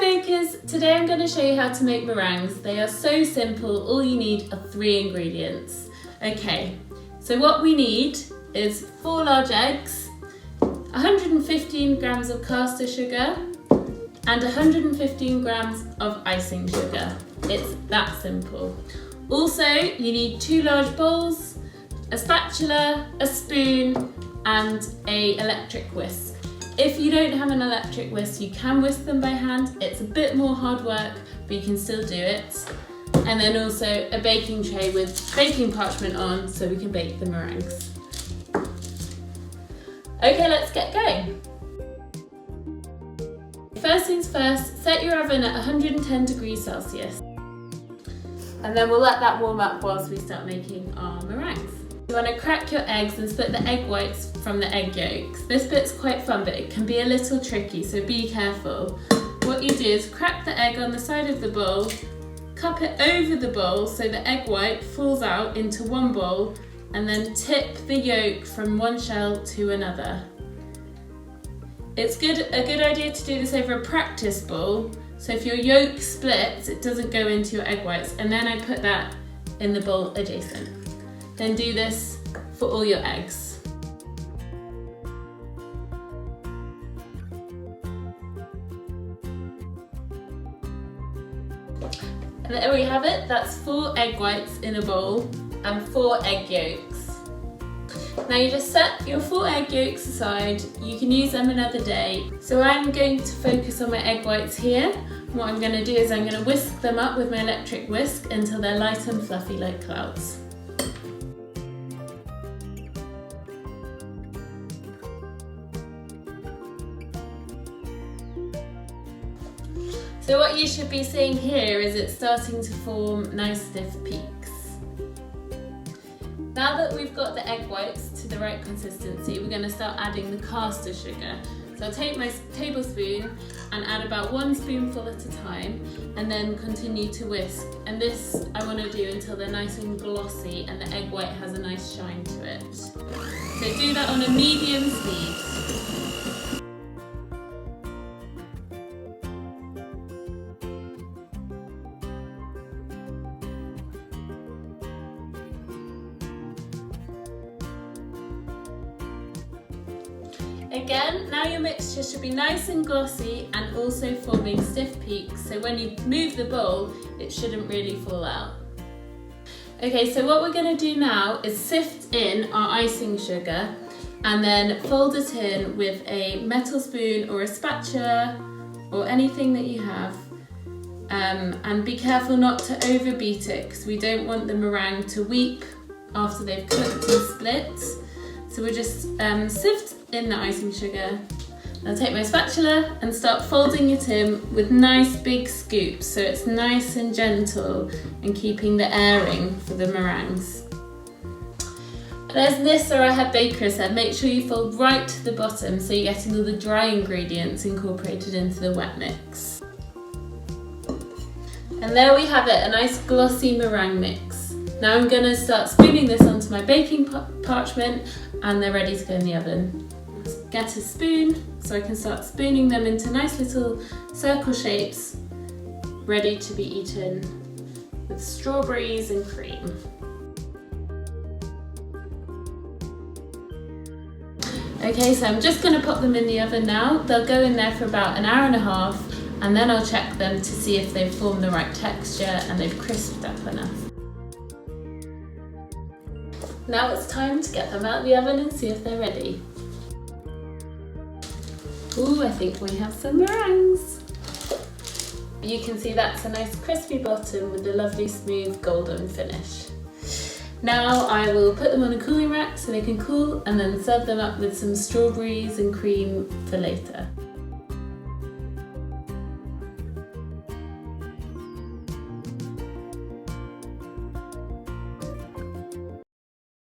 bakers, today I'm going to show you how to make meringues. They are so simple, all you need are 3 ingredients. Okay, so what we need is 4 large eggs, 115 grams of caster sugar and 115 grams of icing sugar. It's that simple. Also, you need 2 large bowls, a spatula, a spoon and an electric whisk. If you don't have an electric whisk, you can whisk them by hand. It's a bit more hard work, but you can still do it. And then also a baking tray with baking parchment on so we can bake the meringues. Okay, let's get going. First things first, set your oven at 110 degrees Celsius. And then we'll let that warm up whilst we start making our meringues. You want to crack your eggs and split the egg whites from the egg yolks. This bit's quite fun, but it can be a little tricky, so be careful. What you do is crack the egg on the side of the bowl, cup it over the bowl so the egg white falls out into one bowl, and then tip the yolk from one shell to another. It's a good idea to do this over a practice bowl, so if your yolk splits, it doesn't go into your egg whites, and then I put that in the bowl adjacent. Then do this for all your eggs. And there we have it, that's 4 egg whites in a bowl and 4 egg yolks. Now you just set your 4 egg yolks aside, you can use them another day. So I'm going to focus on my egg whites here. What I'm going to do is I'm going to whisk them up with my electric whisk until they're light and fluffy like clouds. So what you should be seeing here is it's starting to form nice stiff peaks. Now that we've got the egg whites to the right consistency, we're going to start adding the caster sugar. So I'll take my tablespoon and add about 1 spoonful at a time and then continue to whisk. And this I want to do until they're nice and glossy and the egg white has a nice shine to it. So do that on a medium speed. Again, now your mixture should be nice and glossy and also forming stiff peaks, so when you move the bowl, it shouldn't really fall out. Okay, so what we're going to do now is sift in our icing sugar and then fold it in with a metal spoon or a spatula or anything that you have. And be careful not to overbeat it because we don't want the meringue to weep after they've cooked and split. So we'll just sift in the icing sugar. I'll take my spatula and start folding it in with nice big scoops so it's nice and gentle and keeping the airing for the meringues. And as Nissa, our head baker, said, make sure you fold right to the bottom so you're getting all the dry ingredients incorporated into the wet mix. And there we have it, a nice glossy meringue mix. Now I'm going to start spooning this onto my baking parchment and they're ready to go in the oven. Get a spoon so I can start spooning them into nice little circle shapes ready to be eaten with strawberries and cream. Okay, so I'm just going to pop them in the oven now. They'll go in there for about an hour and a half and then I'll check them to see if they've formed the right texture and they've crisped up enough. Now it's time to get them out of the oven and see if they're ready. Ooh, I think we have some meringues. You can see that's a nice crispy bottom with a lovely smooth golden finish. Now I will put them on a cooling rack so they can cool and then serve them up with some strawberries and cream for later.